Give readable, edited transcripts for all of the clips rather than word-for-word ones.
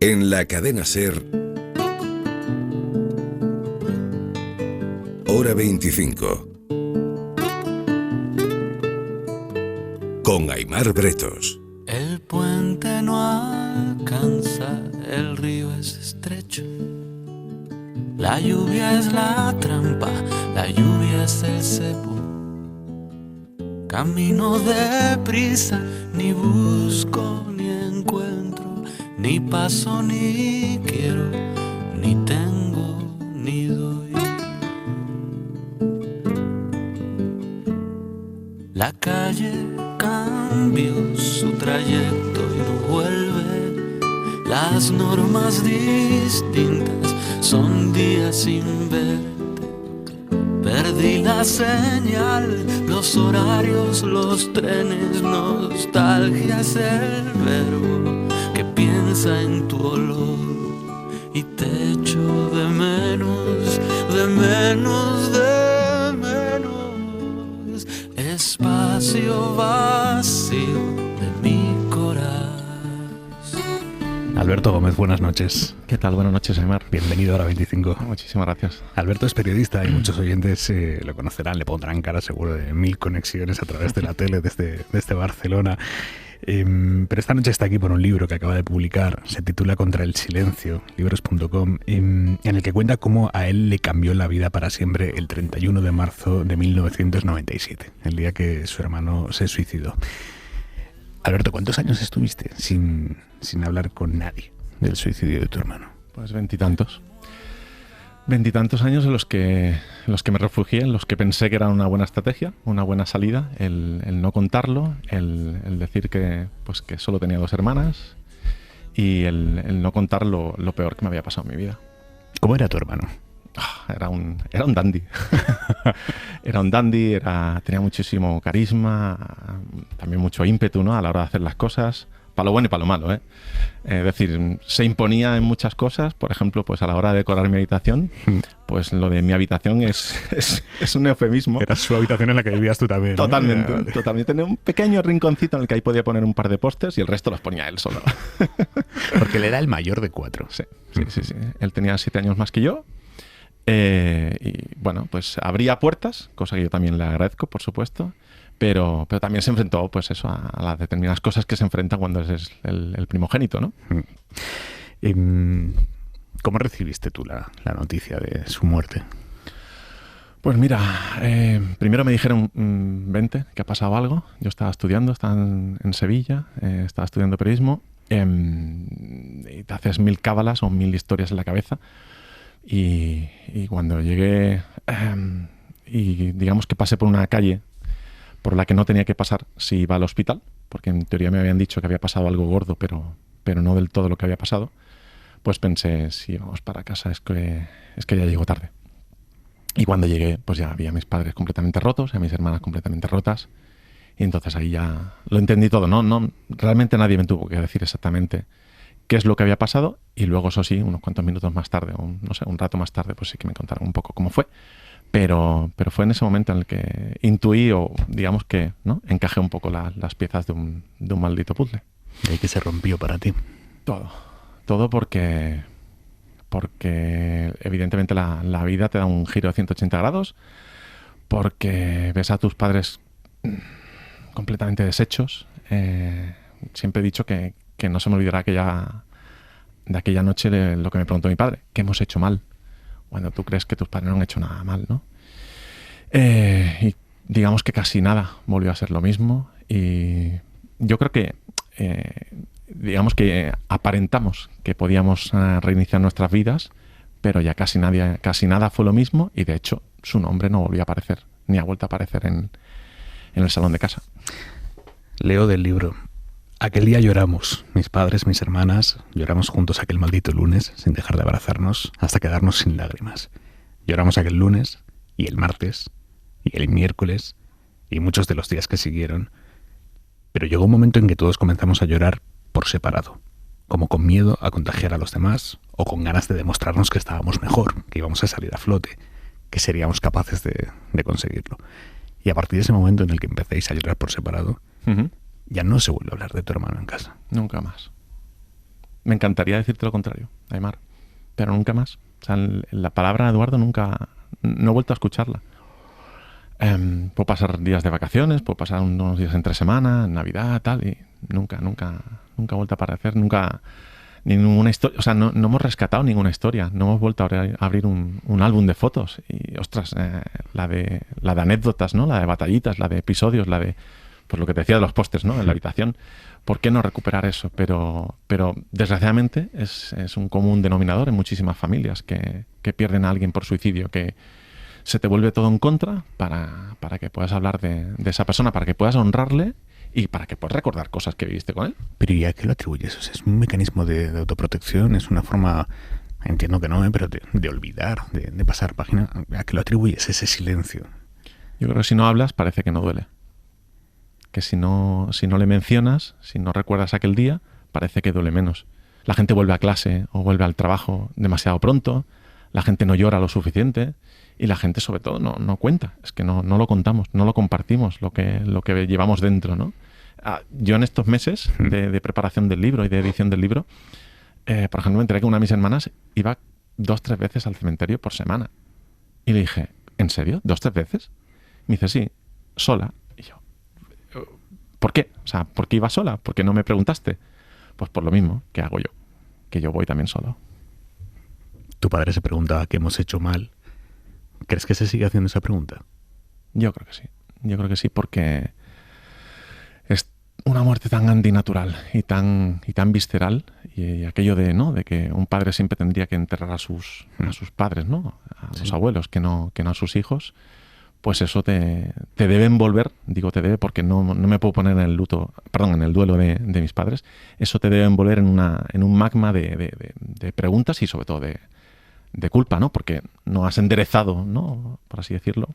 En la cadena SER, Hora 25, con Aimar Bretos. El puente no alcanza, el río es estrecho. La lluvia es la trampa, la lluvia es el cepo. Camino deprisa, ni busco ni encuentro, ni paso ni quiero, ni tengo ni doy. La calle cambió su trayecto y no vuelve. Las normas distintas son días sin verte. Perdí la señal, los horarios, los trenes, nostalgia es el verbo que piensa en tu olor y te echo de menos, de menos, de menos. Espacio vacío de mi corazón. Alberto Gómez, buenas noches. ¿Qué tal? Buenas noches, Aimar. Bienvenido a Hora 25. Muchísimas gracias. Alberto es periodista y muchos oyentes lo conocerán, le pondrán cara seguro de 1000 conexiones a través de la tele desde Barcelona. Pero esta noche está aquí por un libro que acaba de publicar, se titula Contra el silencio, libros.com, en el que cuenta cómo a él le cambió la vida para siempre el 31 de marzo de 1997, el día que su hermano se suicidó. Alberto, ¿cuántos años estuviste sin hablar con nadie del suicidio de tu hermano? Pues veintitantos años en los que me refugié, en los que pensé que era una buena estrategia, una buena salida, el no contarlo, el decir que solo tenía 2 hermanas y el no contar lo peor que me había pasado en mi vida. ¿Cómo era tu hermano? Era un dandy. Era un dandy, tenía muchísimo carisma, también mucho ímpetu, ¿no?, a la hora de hacer las cosas, para lo bueno y para lo malo, ¿eh? Es decir, se imponía en muchas cosas. Por ejemplo, pues a la hora de decorar mi habitación, pues lo de mi habitación es un eufemismo. Era su habitación en la que vivías tú también, ¿no? Totalmente, Vale. totalmente. Tenía un pequeño rinconcito en el que ahí podía poner un par de pósters y el resto los ponía él solo. Porque él era el mayor de 4. Sí. Él tenía 7 años más que yo. Y bueno, pues abría puertas, cosa que yo también le agradezco, por supuesto, pero también se enfrentó, pues eso, a las determinadas cosas que se enfrentan cuando es el primogénito, ¿no? ¿Cómo recibiste tú la noticia de su muerte? Pues mira, primero me dijeron, vente, que ha pasado algo. Yo estaba estudiando, estaba en Sevilla, estaba estudiando periodismo, y te haces 1000 cábalas o 1000 historias en la cabeza. Y cuando llegué y digamos que pasé por una calle por la que no tenía que pasar si iba al hospital, porque en teoría me habían dicho que había pasado algo gordo, pero no del todo lo que había pasado, pues pensé, si vamos para casa es que ya llego tarde. Y cuando llegué, pues ya había a mis padres completamente rotos, a mis hermanas completamente rotas, y entonces ahí ya lo entendí todo. No, realmente nadie me tuvo que decir exactamente qué es lo que había pasado, y luego, eso sí, unos cuantos minutos más tarde, un rato más tarde, pues sí que me contaron un poco cómo fue. Pero fue en ese momento en el que intuí, o digamos que, ¿no?, encajé un poco las piezas de un maldito puzzle. ¿De ahí que se rompió para ti? Todo porque evidentemente la vida te da un giro de 180 grados, porque ves a tus padres completamente deshechos. Siempre he dicho que no se me olvidará de aquella noche lo que me preguntó mi padre: ¿qué hemos hecho mal? Cuando tú crees que tus padres no han hecho nada mal, ¿no? Y digamos que casi nada volvió a ser lo mismo, y yo creo que digamos que aparentamos que podíamos reiniciar nuestras vidas, pero ya casi nada fue lo mismo, y de hecho su nombre no volvió a aparecer, ni ha vuelto a aparecer en el salón de casa. Leo del libro: aquel día lloramos, mis padres, mis hermanas, lloramos juntos aquel maldito lunes, sin dejar de abrazarnos, hasta quedarnos sin lágrimas. Lloramos aquel lunes, y el martes, y el miércoles, y muchos de los días que siguieron. Pero llegó un momento en que todos comenzamos a llorar por separado, como con miedo a contagiar a los demás, o con ganas de demostrarnos que estábamos mejor, que íbamos a salir a flote, que seríamos capaces de conseguirlo. Y a partir de ese momento en el que empecéis a llorar por separado, ya no se vuelve a hablar de tu hermano en casa. Nunca más. Me encantaría decirte lo contrario, Aimar, pero nunca más. O sea, la palabra Eduardo nunca... No he vuelto a escucharla. Puedo pasar días de vacaciones, puedo pasar unos días entre semana, en Navidad, tal, y nunca he vuelto a aparecer, nunca... Ninguna historia, o sea, no hemos rescatado ninguna historia, no hemos vuelto a abrir un álbum de fotos y, ostras, la de anécdotas, ¿no? La de batallitas, la de episodios, la de, pues lo que te decía de los pósters, ¿no? En la habitación. ¿Por qué no recuperar eso? Pero desgraciadamente es un común denominador en muchísimas familias que pierden a alguien por suicidio, que se te vuelve todo en contra para que puedas hablar de esa persona, para que puedas honrarle y para que puedas recordar cosas que viviste con él. Pero ¿y a qué lo atribuyes? O sea, ¿es un mecanismo de autoprotección? ¿Es una forma, entiendo que no, pero de olvidar, de pasar página? ¿A qué lo atribuyes ese silencio? Yo creo que si no hablas parece que no duele. Que si no le mencionas, si no recuerdas aquel día, parece que duele menos. La gente vuelve a clase o vuelve al trabajo demasiado pronto, la gente no llora lo suficiente y la gente sobre todo no cuenta. Es que no lo contamos, no lo compartimos, lo que llevamos dentro, ¿no? Yo en estos meses de preparación del libro y de edición del libro, por ejemplo, me enteré que una de mis hermanas iba 2-3 veces al cementerio por semana. Y le dije, ¿en serio? ¿2-3 veces? Me dice, sí, sola. Y yo, ¿por qué? O sea, ¿por qué iba sola? ¿Por qué no me preguntaste? Pues por lo mismo que hago yo, que yo voy también solo. Tu padre se preguntaba qué hemos hecho mal. ¿Crees que se sigue haciendo esa pregunta? Yo creo que sí. Yo creo que sí, porque es una muerte tan antinatural y tan visceral, y aquello de que un padre siempre tendría que enterrar a sus padres, ¿no? A los abuelos, que no a sus hijos, pues eso te debe envolver, digo te debe porque no me puedo poner en el duelo de mis padres, eso te debe envolver en un magma de preguntas y sobre todo de culpa, ¿no? Porque no has enderezado, ¿no? Por así decirlo,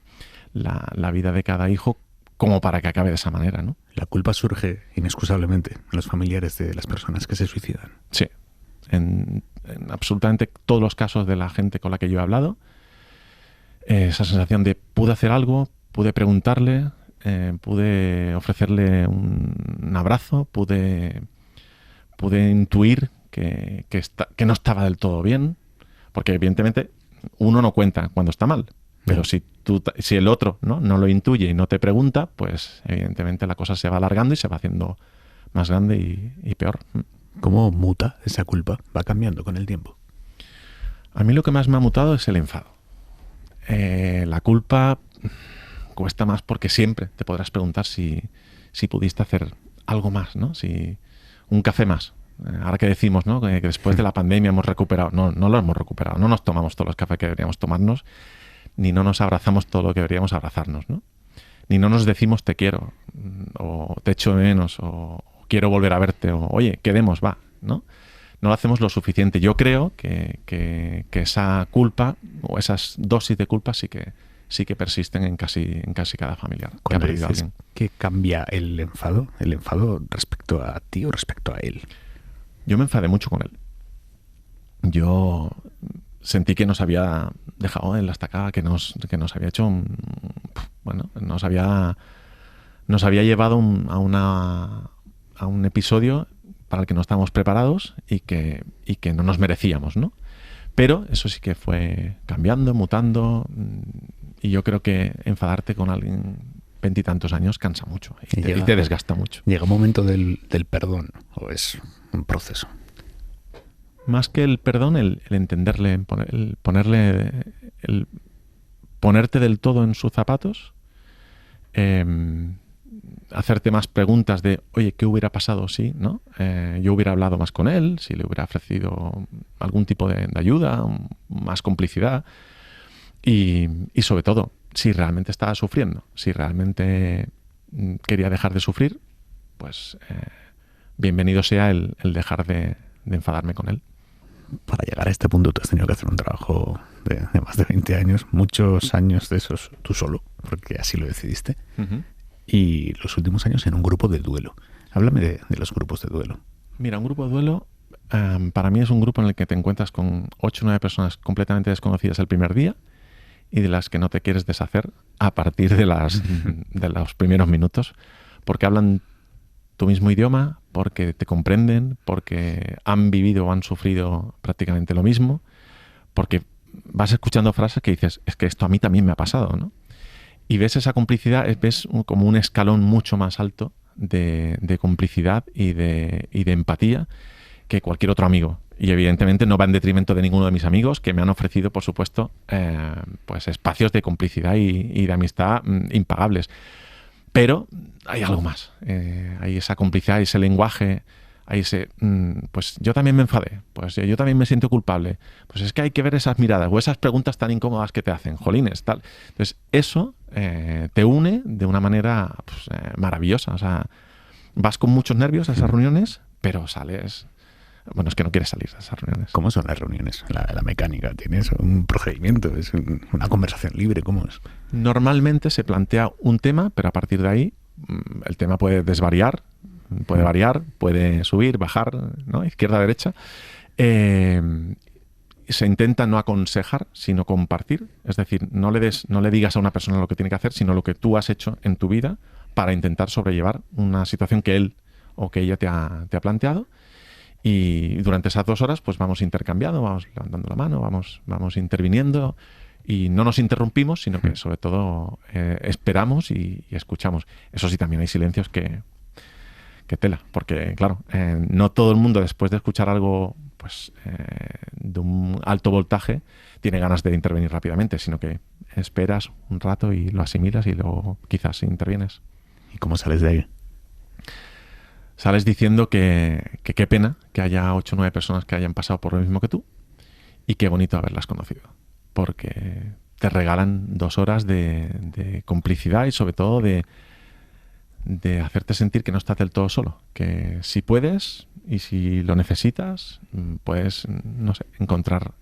la vida de cada hijo como para que acabe de esa manera, ¿no? La culpa surge inexcusablemente en los familiares de las personas que se suicidan. Sí. En absolutamente todos los casos de la gente con la que yo he hablado, esa sensación de pude hacer algo, pude preguntarle, pude ofrecerle un abrazo, pude intuir que no estaba del todo bien, porque evidentemente uno no cuenta cuando está mal. Pero si el otro no lo intuye y no te pregunta, pues evidentemente la cosa se va alargando y se va haciendo más grande y peor. ¿Cómo muta esa culpa? ¿Va cambiando con el tiempo? A mí lo que más me ha mutado es el enfado. La culpa cuesta más porque siempre te podrás preguntar si pudiste hacer algo más, ¿no? Si un café más. Ahora que decimos, ¿no? Que después de la pandemia hemos recuperado. No lo hemos recuperado. No nos tomamos todos los cafés que deberíamos tomarnos, ni no nos abrazamos todo lo que deberíamos abrazarnos, ¿no? Ni no nos decimos te quiero, o te echo de menos, o quiero volver a verte, o oye, quedemos, va, ¿no? No lo hacemos lo suficiente. Yo creo que esa culpa, o esas dosis de culpa sí que persisten en casi cada familiar. Cuando dices que cambia el enfado respecto a ti o respecto a él. Yo me enfadé mucho con él. Yo sentí que nos había dejado en la estacada, que nos había hecho nos había llevado a un episodio para el que no estábamos preparados y que no nos merecíamos, ¿no? Pero eso sí que fue cambiando, mutando, y yo creo que enfadarte con alguien 20 y tantos años cansa mucho y te desgasta mucho. ¿Llega un momento del perdón o es un proceso? Más que el perdón, el entenderle, el ponerte del todo en sus zapatos, hacerte más preguntas de, oye, ¿qué hubiera pasado si, ¿no? Yo hubiera hablado más con él, si le hubiera ofrecido algún tipo de ayuda, más complicidad, y sobre todo, si realmente estaba sufriendo, si realmente quería dejar de sufrir, pues bienvenido sea el dejar de enfadarme con él. Para llegar a este punto te has tenido que hacer un trabajo de más de 20 años, muchos años de esos tú solo, porque así lo decidiste, y los últimos años en un grupo de duelo. Háblame de los grupos de duelo. Mira, un grupo de duelo para mí es un grupo en el que te encuentras con 8 o 9 personas completamente desconocidas el primer día y de las que no te quieres deshacer a partir de los primeros minutos, porque hablan tu mismo idioma, porque te comprenden, porque han vivido o han sufrido prácticamente lo mismo, porque vas escuchando frases que dices, es que esto a mí también me ha pasado, ¿no? Y ves esa complicidad, ves como un escalón mucho más alto de complicidad y de empatía que cualquier otro amigo. Y evidentemente no va en detrimento de ninguno de mis amigos, que me han ofrecido, por supuesto, pues espacios de complicidad y de amistad impagables. Pero hay algo más. Hay esa complicidad, ese lenguaje, hay ese... pues yo también me enfadé, pues yo también me siento culpable. Pues es que hay que ver esas miradas o esas preguntas tan incómodas que te hacen. Jolines, tal. Entonces, eso te une de una manera pues, maravillosa. O sea, vas con muchos nervios a esas reuniones, pero sales... Bueno, es que no quieres salir de esas reuniones. ¿Cómo son las reuniones? La mecánica, ¿tienes un procedimiento? ¿Es una conversación libre? ¿Cómo es? Normalmente se plantea un tema, pero a partir de ahí el tema puede desvariar, puede variar, puede subir, bajar, ¿no? Izquierda, derecha. Se intenta no aconsejar, sino compartir. Es decir, no le digas a una persona lo que tiene que hacer, sino lo que tú has hecho en tu vida para intentar sobrellevar una situación que él o que ella te ha planteado. Y durante esas 2 horas pues vamos intercambiando, vamos levantando la mano, vamos interviniendo y no nos interrumpimos, sino que sobre todo esperamos y escuchamos. Eso sí, también hay silencios que tela, porque claro, no todo el mundo después de escuchar algo pues de un alto voltaje tiene ganas de intervenir rápidamente, sino que esperas un rato y lo asimilas y luego quizás intervienes. ¿Y cómo sales de ahí? Sales diciendo que qué pena que haya 8 o 9 personas que hayan pasado por lo mismo que tú y qué bonito haberlas conocido, porque te regalan 2 horas de complicidad y sobre todo de hacerte sentir que no estás del todo solo, que si puedes y si lo necesitas puedes, no sé, encontrar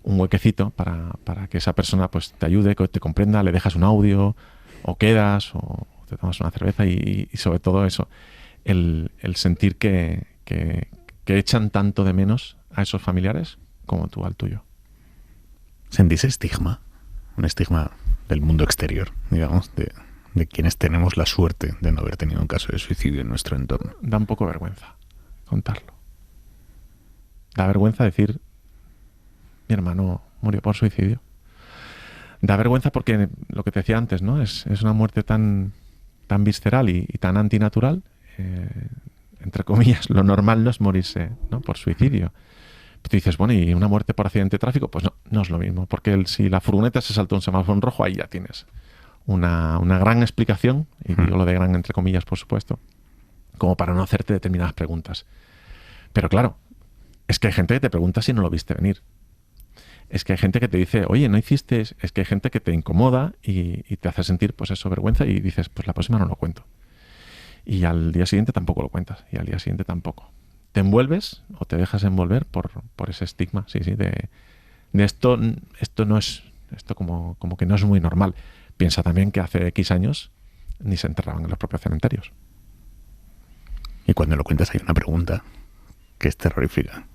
un huequecito para que esa persona pues te ayude, que te comprenda, le dejas un audio o quedas o te tomas una cerveza y sobre todo eso. El sentir que echan tanto de menos a esos familiares como tú al tuyo. ¿Sentís estigma? Un estigma del mundo exterior, digamos, de quienes tenemos la suerte de no haber tenido un caso de suicidio en nuestro entorno. Da un poco vergüenza contarlo. Da vergüenza decir, mi hermano murió por suicidio. Da vergüenza porque lo que te decía antes, ¿no? Es una muerte tan visceral y tan antinatural. Entre comillas, lo normal no es morirse, ¿no? Por suicidio. Pero tú dices, bueno, ¿y una muerte por accidente de tráfico? Pues no es lo mismo, porque si la furgoneta se saltó un semáforo en rojo, ahí ya tienes una gran explicación, y digo lo de gran entre comillas, por supuesto, como para no hacerte determinadas preguntas. Pero claro, es que hay gente que te pregunta si no lo viste venir. Es que hay gente que te dice, oye, no hiciste... Es que hay gente que te incomoda y te hace sentir, pues eso, vergüenza, y dices, pues la próxima no lo cuento. Y al día siguiente tampoco lo cuentas. Y al día siguiente tampoco. Te envuelves o te dejas envolver por ese estigma, sí, de esto no es... Esto como que no es muy normal. Piensa también que hace X años ni se enterraban en los propios cementerios. Y cuando lo cuentas hay una pregunta que es terrorífica,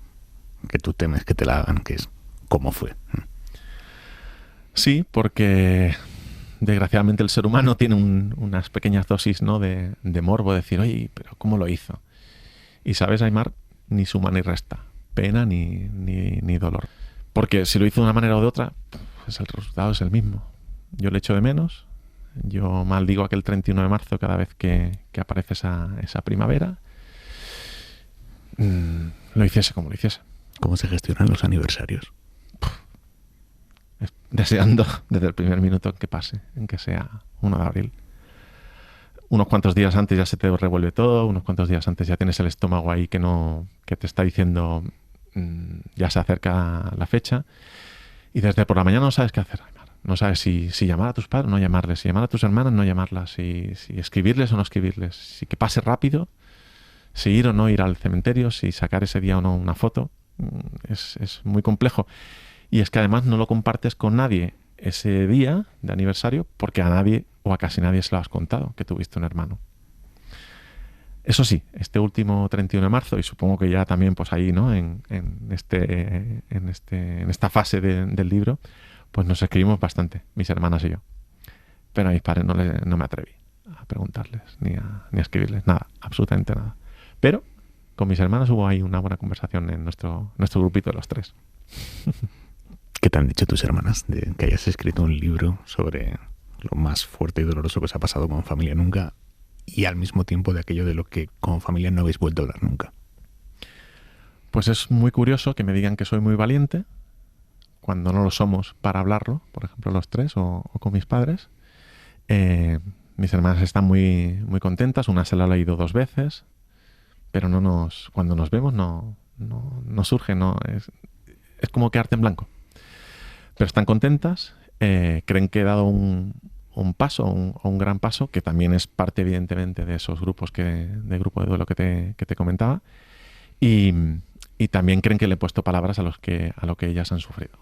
que tú temes que te la hagan, que es ¿cómo fue? Sí, porque... Desgraciadamente el ser humano tiene unas pequeñas dosis, ¿no? de morbo, de decir, oye, pero ¿cómo lo hizo? Y sabes, Aimar, ni suma ni resta, pena ni dolor. Porque si lo hizo de una manera o de otra, pues el resultado es el mismo. Yo le echo de menos, yo maldigo aquel 31 de marzo cada vez que aparece esa primavera. Lo hiciese como lo hiciese. ¿Cómo se gestionan los aniversarios? Deseando desde el primer minuto que pase, en que sea 1 de abril. Unos cuantos días antes ya se te revuelve todo, unos cuantos días antes ya tienes el estómago ahí que te está diciendo ya se acerca la fecha, y desde por la mañana no sabes qué hacer, Aimar. No sabes si llamar a tus padres o no llamarles, si llamar a tus hermanas no llamarlas, si escribirles o no escribirles, si que pase rápido, si ir o no ir al cementerio, si sacar ese día o no una foto. Es muy complejo. Y es que además no lo compartes con nadie ese día de aniversario porque a nadie o a casi nadie se lo has contado que tuviste un hermano. Eso sí, este último 31 de marzo, y supongo que ya también pues ahí, ¿no? en esta fase del libro, pues nos escribimos bastante, mis hermanas y yo. Pero a mis padres no me atreví a preguntarles, ni a escribirles, nada, absolutamente nada. Pero con mis hermanas hubo ahí una buena conversación en nuestro grupito de los 3. ¿Qué te han dicho tus hermanas de que hayas escrito un libro sobre lo más fuerte y doloroso que os ha pasado como familia nunca y al mismo tiempo de aquello de lo que como familia no habéis vuelto a hablar nunca? Pues es muy curioso que me digan que soy muy valiente cuando no lo somos para hablarlo, por ejemplo los 3 o con mis padres. Mis hermanas están muy, muy contentas, una se la ha leído 2 veces, pero cuando nos vemos no surge, es como quedarte en blanco. Pero están contentas, creen que he dado un paso, un gran paso, que también es parte evidentemente de esos grupos de grupo de duelo que te comentaba, y también creen que le he puesto palabras a lo que ellas han sufrido.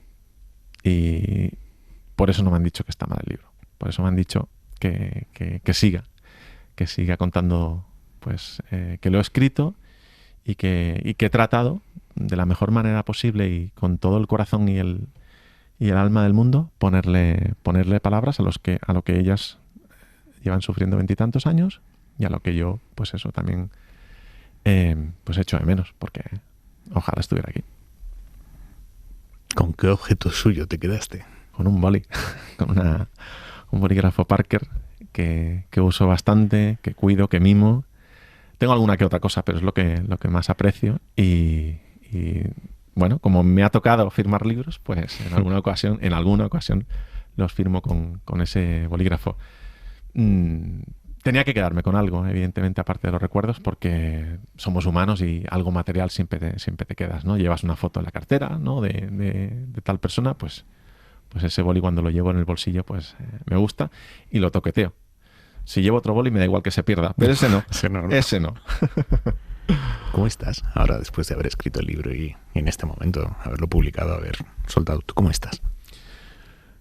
Y por eso no me han dicho que está mal el libro, por eso me han dicho que siga contando, pues que lo he escrito y que he tratado de la mejor manera posible y con todo el corazón y el alma del mundo ponerle palabras a lo que ellas llevan sufriendo 20 y tantos años y a lo que yo, pues eso también pues echo de menos, porque ojalá estuviera aquí. ¿Con qué objeto suyo te quedaste? Con un boli, con un bolígrafo Parker que uso bastante, que cuido, que mimo. Tengo alguna que otra cosa, pero es lo que más aprecio y bueno, como me ha tocado firmar libros, pues en alguna ocasión los firmo con ese bolígrafo. Tenía que quedarme con algo, evidentemente, aparte de los recuerdos, porque somos humanos y algo material siempre te quedas, ¿no? Llevas una foto en la cartera, ¿no? de tal persona, pues ese boli cuando lo llevo en el bolsillo, pues me gusta y lo toqueteo. Si llevo otro boli me da igual que se pierda, pero ese no. Ese no. ¿Cómo estás ahora después de haber escrito el libro y en este momento haberlo publicado, haber soltado? ¿Tú cómo estás?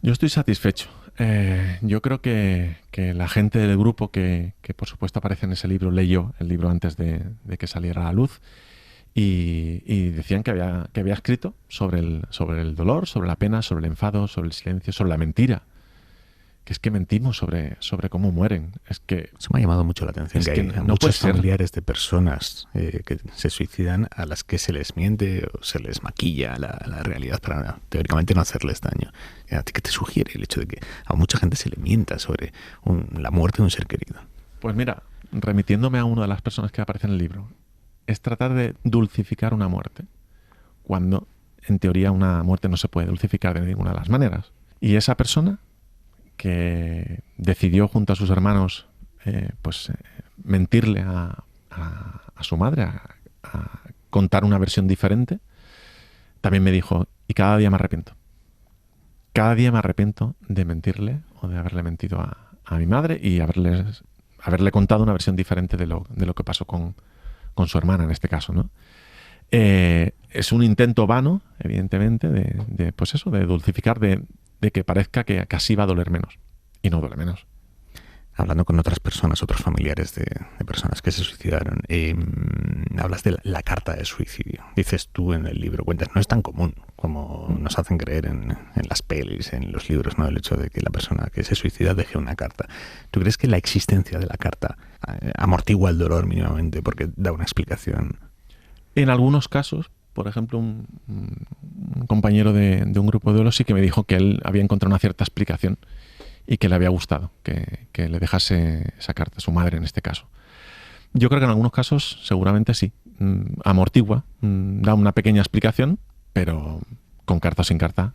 Yo estoy satisfecho. Yo creo que la gente del grupo que por supuesto aparece en ese libro leyó el libro antes de que saliera a la luz y decían que había escrito sobre el dolor, sobre la pena, sobre el enfado, sobre el silencio, sobre la mentira. Que es que mentimos sobre cómo mueren. Es que eso me ha llamado mucho la atención. Es que hay muchos familiares de personas que se suicidan a las que se les miente o se les maquilla la realidad para teóricamente no hacerles daño. ¿A ti qué te sugiere el hecho de que a mucha gente se le mienta sobre la muerte de un ser querido? Pues mira, remitiéndome a una de las personas que aparece en el libro, es tratar de dulcificar una muerte, cuando en teoría una muerte no se puede dulcificar de ninguna de las maneras. Y esa persona que decidió junto a sus hermanos mentirle a su madre, a contar una versión diferente, también me dijo, y cada día me arrepiento. Cada día me arrepiento de mentirle o de haberle mentido a mi madre y haberle contado una versión diferente de lo que pasó con su hermana en este caso, ¿no? Es un intento vano, evidentemente, de dulcificar, de que parezca que así va a doler menos. Y no duele menos. Hablando con otras personas, otros familiares de personas que se suicidaron, hablas de la carta de suicidio. Dices tú en el libro, cuentas, no es tan común como nos hacen creer en las pelis, en los libros, ¿no? El hecho de que la persona que se suicida deje una carta. ¿Tú crees que la existencia de la carta amortigua el dolor mínimamente porque da una explicación? En algunos casos, por ejemplo, un compañero de un grupo de duelo sí que me dijo que él había encontrado una cierta explicación y que le había gustado que le dejase esa carta, su madre en este caso. Yo creo que en algunos casos seguramente sí, amortigua, da una pequeña explicación, pero con carta o sin carta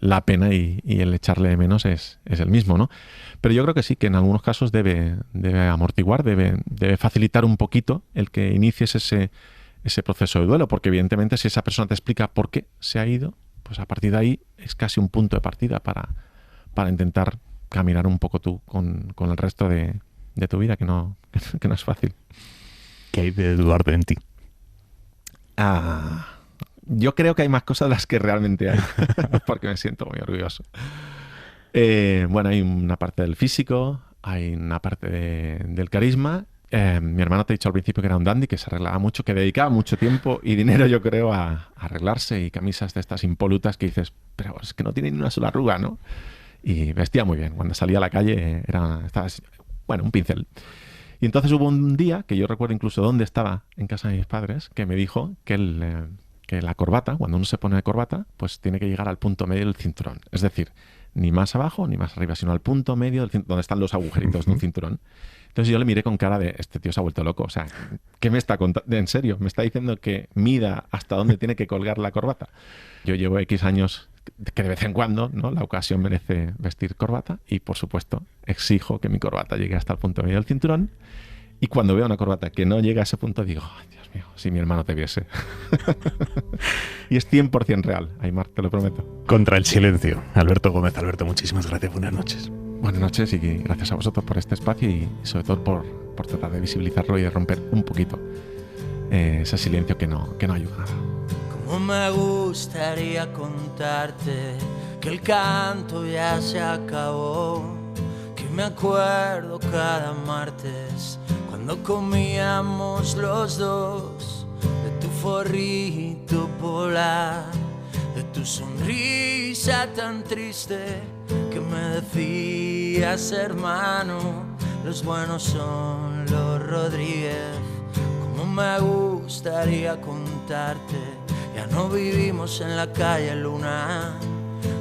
la pena y el echarle de menos es el mismo, ¿no? Pero yo creo que sí, que en algunos casos debe amortiguar, debe facilitar un poquito el que inicies ese proceso de duelo, porque evidentemente si esa persona te explica por qué se ha ido, pues a partir de ahí es casi un punto de partida para intentar caminar un poco tú con el resto de tu vida, que no es fácil. ¿Qué hay de Eduardo en ti? Yo creo que hay más cosas de las que realmente hay, porque me siento muy orgulloso. Bueno, hay una parte del físico, hay una parte del carisma. Mi hermano te ha dicho al principio que era un dandy, que se arreglaba mucho, que dedicaba mucho tiempo y dinero, yo creo, a arreglarse, y camisas de estas impolutas que dices, pero es que no tiene ni una sola arruga, ¿no? Y vestía muy bien. Cuando salía a la calle estaba un pincel. Y entonces hubo un día, que yo recuerdo incluso dónde estaba en casa de mis padres, que me dijo que la corbata, cuando uno se pone de corbata, pues tiene que llegar al punto medio del cinturón. Es decir, ni más abajo ni más arriba, sino al punto medio del cinturón, donde están los agujeritos de un cinturón. Entonces yo le miré con cara de, este tío se ha vuelto loco. O sea, ¿qué me está contando? En serio, me está diciendo que mida hasta dónde tiene que colgar la corbata. Yo llevo X años que de vez en cuando, ¿no?, la ocasión merece vestir corbata y, por supuesto, exijo que mi corbata llegue hasta el punto medio del cinturón. Y cuando veo una corbata que no llega a ese punto, digo, ay, Dios mío, si mi hermano te viese. Y es 100% real, Aimar, te lo prometo. Contra el silencio. Alberto Gómez. Alberto, muchísimas gracias. Buenas noches. Buenas noches y gracias a vosotros por este espacio y sobre todo por tratar de visibilizarlo y de romper un poquito ese silencio que no ayuda nada. Como me gustaría contarte que el canto ya se acabó, que me acuerdo cada martes cuando comíamos los dos de tu forrito polar, de tu sonrisa tan triste que me decías, hermano, los buenos son los Rodríguez. Como me gustaría contarte, ya no vivimos en la calle Luna,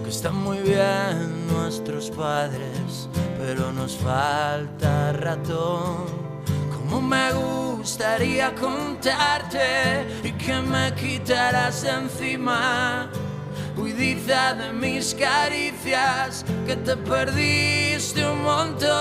que están muy bien nuestros padres, pero nos falta ratón. Como me gustaría contarte y que me quitaras de encima, huidiza de mis caricias, que te perdiste un montón.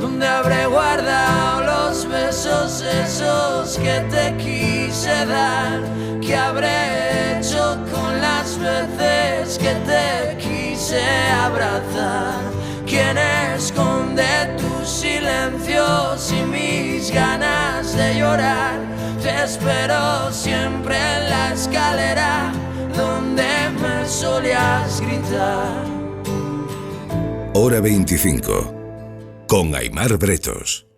¿Dónde habré guardado los besos esos que te quise dar? ¿Qué habré hecho con las veces que te quise abrazar? ¿Quién esconde tus silencios y mis ganas de llorar? Te espero siempre en la escalera donde me solías gritar. Hora 25. Con Aimar Bretos.